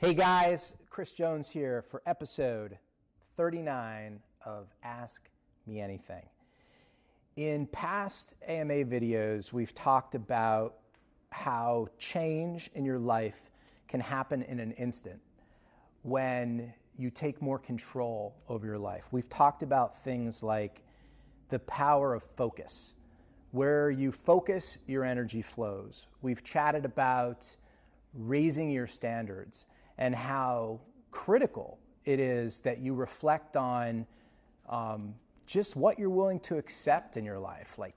Hey guys, Kris Jones here for episode 39 of Ask Me Anything. In past AMA videos, we've talked about how change in your life can happen in an instant when you take more control over your life. We've talked about things like the power of focus. Where you focus, your energy flows. We've chatted about raising your standards and how critical it is that you reflect on just what you're willing to accept in your life. Like,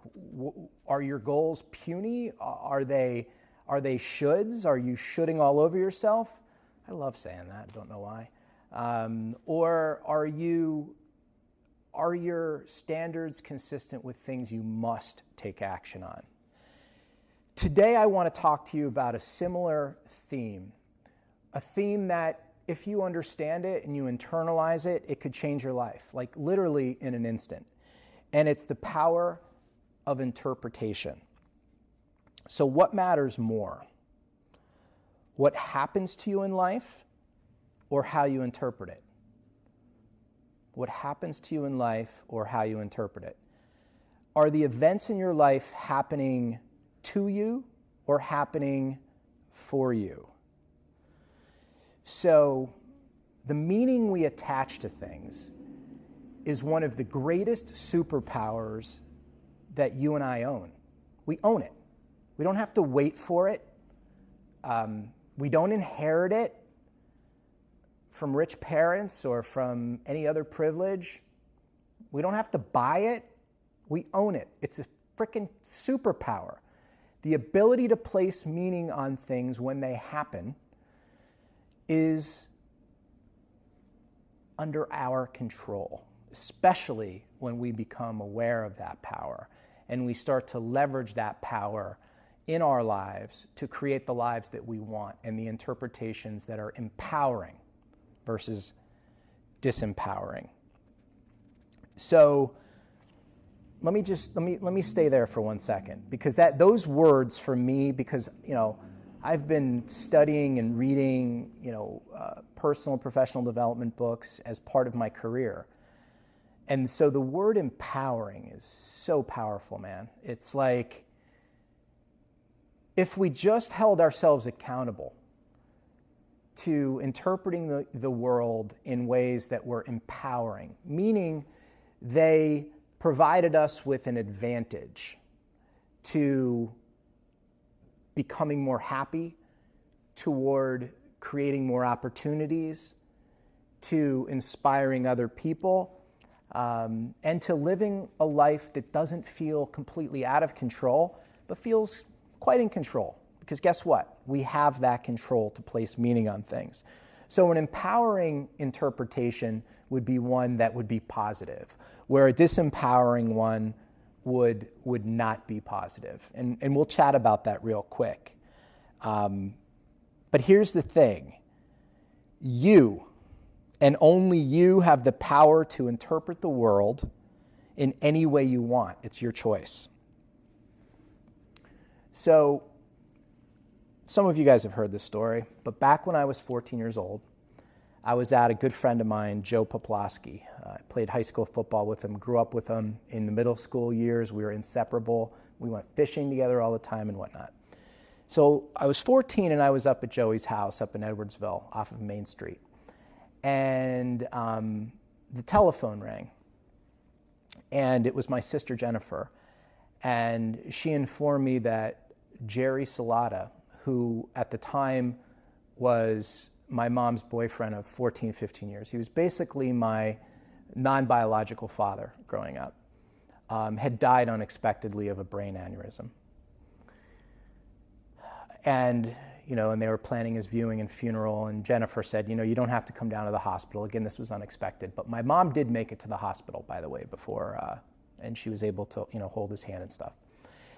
are your goals puny? Are they shoulds? Are you shoulding all over yourself? I love saying that, I don't know why. Or are your standards consistent with things you must take action on? Today I want to talk to you about a similar theme. A theme that if you understand it and you internalize it, it could change your life, like literally in an instant. And it's the power of interpretation. So what matters more? What happens to you in life or how you interpret it? What happens to you in life or how you interpret it? Are the events in your life happening to you or happening for you? So the meaning we attach to things is one of the greatest superpowers that you and I own. We own it. We don't have to wait for it. We don't inherit it from rich parents or from any other privilege. We don't have to buy it. We own it. It's a freaking superpower. The ability to place meaning on things when they happen is under our control, especially when we become aware of that power and we start to leverage that power in our lives to create the lives that we want and the interpretations that are empowering versus disempowering. So let me stay there for 1 second, because those words for me, because I've been studying and reading, personal and professional development books as part of my career. And so the word empowering is so powerful, man. It's like if we just held ourselves accountable to interpreting the world in ways that were empowering, meaning they provided us with an advantage to becoming more happy, toward creating more opportunities, to inspiring other people, and to living a life that doesn't feel completely out of control, but feels quite in control. Because guess what? We have that control to place meaning on things. So an empowering interpretation would be one that would be positive, where a disempowering one would not be positive. And we'll chat about that real quick. But here's the thing. You, and only you, have the power to interpret the world in any way you want. It's your choice. So some of you guys have heard this story, but back when I was 14 years old, I was at a good friend of mine, Joe Poplawski. I played high school football with him, grew up with him in the middle school years. We were inseparable. We went fishing together all the time and whatnot. So I was 14 and I was up at Joey's house up in Edwardsville off of Main Street. And the telephone rang. And it was my sister Jennifer. And she informed me that Jerry Salata, who at the time was my mom's boyfriend of 14, 15 years. He was basically my non-biological father growing up. Had died unexpectedly of a brain aneurysm. And they were planning his viewing and funeral, and Jennifer said, you don't have to come down to the hospital. Again, this was unexpected. But my mom did make it to the hospital, by the way, before, and she was able to, hold his hand and stuff.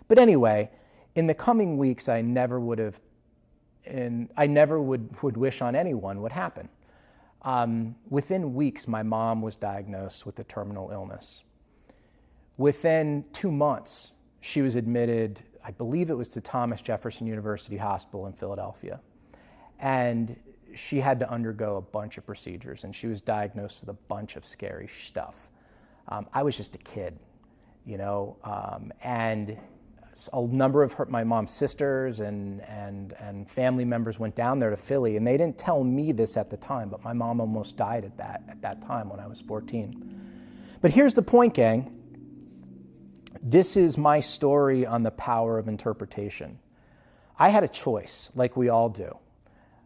But anyway, in the coming weeks, I never would wish on anyone what happened. Within weeks, my mom was diagnosed with a terminal illness. Within 2 months, she was admitted, I believe it was to Thomas Jefferson University Hospital in Philadelphia. And she had to undergo a bunch of procedures, and she was diagnosed with a bunch of scary stuff. I was just a kid, and a number of my mom's sisters and family members went down there to Philly, and they didn't tell me this at the time, but my mom almost died at that time when I was 14. But here's the point, gang. This is my story on the power of interpretation. I had a choice, like we all do.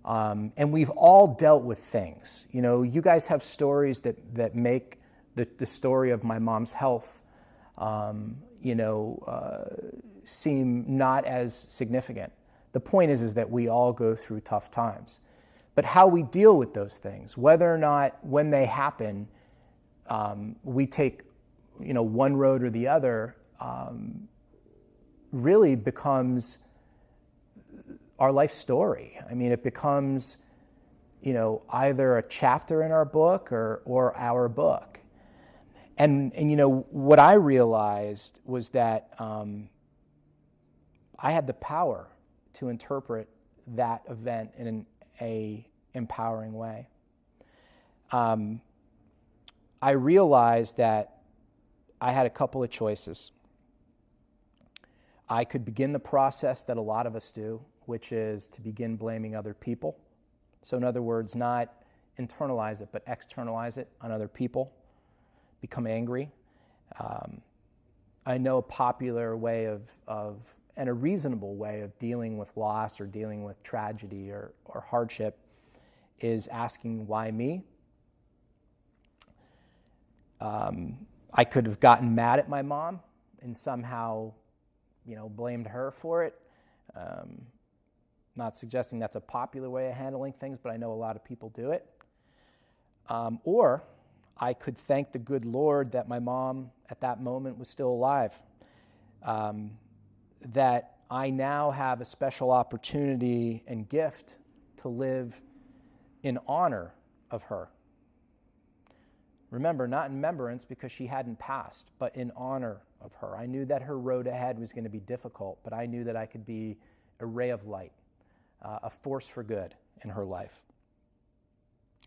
And we've all dealt with things. You guys have stories that make the story of my mom's health, seem not as significant. The point is that we all go through tough times. But how we deal with those things, whether or not when they happen, we take, one road or the other, really becomes our life story. I mean, it becomes, either a chapter in our book or our book. And what I realized was that I had the power to interpret that event in an empowering way. I realized that I had a couple of choices. I could begin the process that a lot of us do, which is to begin blaming other people. So in other words, not internalize it, but externalize it on other people. Become angry. I know a popular way of and a reasonable way of dealing with loss or dealing with tragedy or hardship is asking, why me? I could have gotten mad at my mom and somehow, blamed her for it. Not suggesting that's a popular way of handling things, but I know a lot of people do it. Or I could thank the good Lord that my mom at that moment was still alive. That I now have a special opportunity and gift to live in honor of her. Remember, not in remembrance because she hadn't passed, but in honor of her. I knew that her road ahead was going to be difficult, but I knew that I could be a ray of light, a force for good in her life.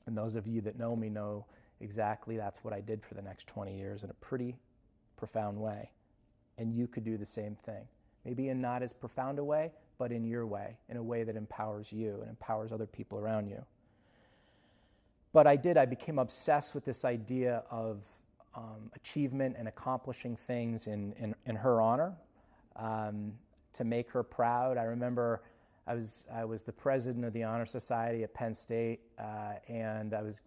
And those of you that know me know exactly that's what I did for the next 20 years in a pretty profound way. And you could do the same thing. Maybe in not as profound a way, but in your way, in a way that empowers you and empowers other people around you. But I became obsessed with this idea of achievement and accomplishing things in her honor, to make her proud. I remember I was the president of the Honor Society at Penn State, and I was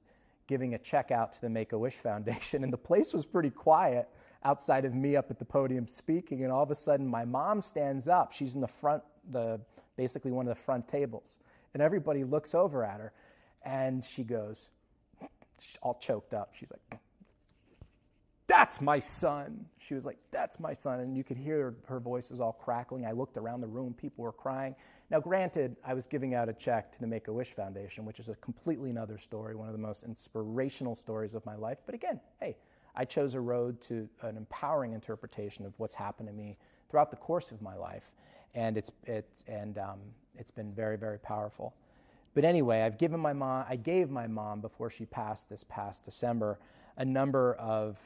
giving a check out to the Make-A-Wish Foundation, and the place was pretty quiet outside of me up at the podium speaking, and all of a sudden my mom stands up. She's in the front, basically one of the front tables, and everybody looks over at her, and she goes, all choked up, she's like, "That's my son." She was like, "That's my son." And you could hear her voice was all crackling. I looked around the room, people were crying. Now, granted, I was giving out a check to the Make-A-Wish Foundation, which is a completely another story, one of the most inspirational stories of my life. But again, hey, I chose a road to an empowering interpretation of what's happened to me throughout the course of my life. And it's been very, very powerful. But anyway, I gave my mom, before she passed this past December, a number of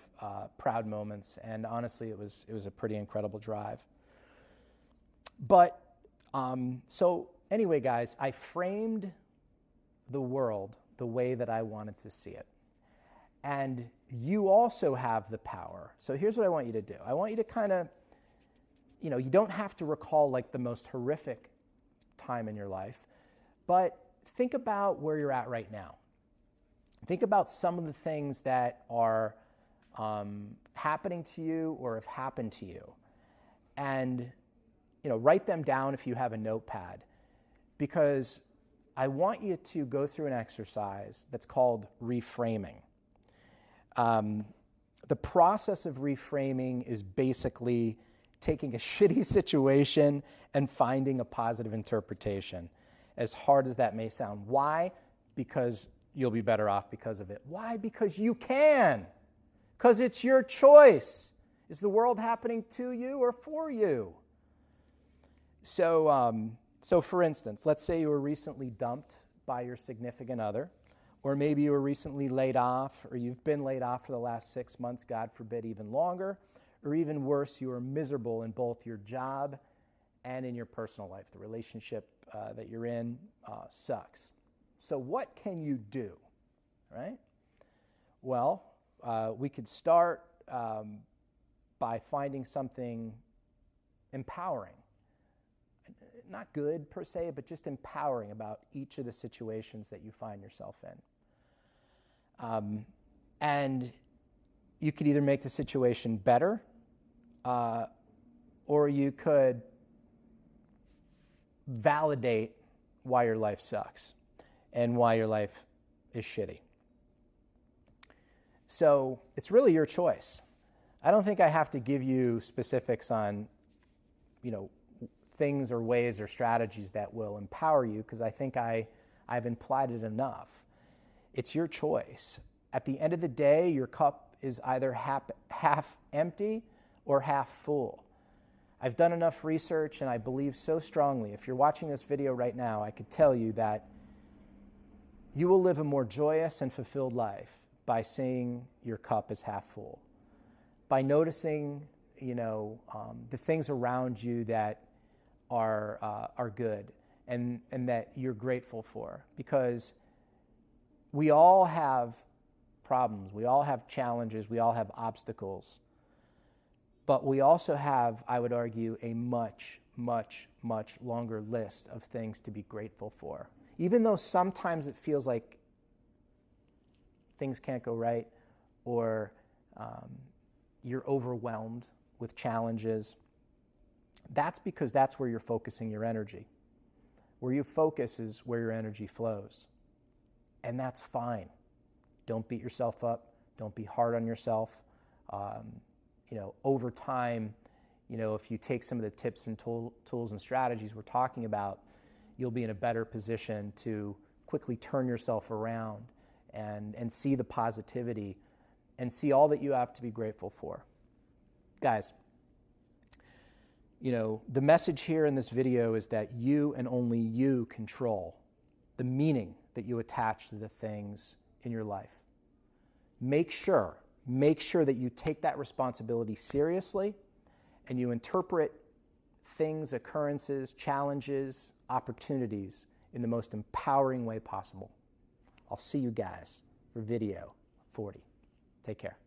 proud moments, and honestly, it was a pretty incredible drive. But so anyway, guys, I framed the world the way that I wanted to see it, and you also have the power. So here's what I want you to do. I want you to kind of, you don't have to recall like the most horrific time in your life, but think about where you're at right now. Think about some of the things that are happening to you or have happened to you. And, write them down if you have a notepad, because I want you to go through an exercise that's called reframing. The process of reframing is basically taking a shitty situation and finding a positive interpretation, as hard as that may sound. Why? Because you'll be better off because of it. Why? Because you can. Because it's your choice. Is the world happening to you or for you? So for instance, let's say you were recently dumped by your significant other, or maybe you were recently laid off, or you've been laid off for the last 6 months, God forbid, even longer, or even worse, you are miserable in both your job and in your personal life. The relationship that you're in sucks. So what can you do, right? Well, we could start by finding something empowering. Not good per se, but just empowering about each of the situations that you find yourself in. And you could either make the situation better, or you could validate why your life sucks and why your life is shitty. So it's really your choice. I don't think I have to give you specifics on, things or ways or strategies that will empower you, because I think I've implied it enough. It's your choice. At the end of the day, your cup is either half empty or half full. I've done enough research, and I believe so strongly, if you're watching this video right now, I could tell you that you will live a more joyous and fulfilled life by seeing your cup as half full, by noticing, the things around you that are good and that you're grateful for. Because we all have problems, we all have challenges, we all have obstacles, but we also have, I would argue, a much, much, much longer list of things to be grateful for. Even though sometimes it feels like things can't go right, or you're overwhelmed with challenges, that's because that's where you're focusing your energy. Where you focus is where your energy flows. And that's fine. Don't beat yourself up. Don't be hard on yourself. Over time, if you take some of the tips and tools and strategies we're talking about, you'll be in a better position to quickly turn yourself around and see the positivity and see all that you have to be grateful for. Guys, the message here in this video is that you and only you control the meaning that you attach to the things in your life. Make sure that you take that responsibility seriously and you interpret things, occurrences, challenges, opportunities in the most empowering way possible. I'll see you guys for video 40. Take care.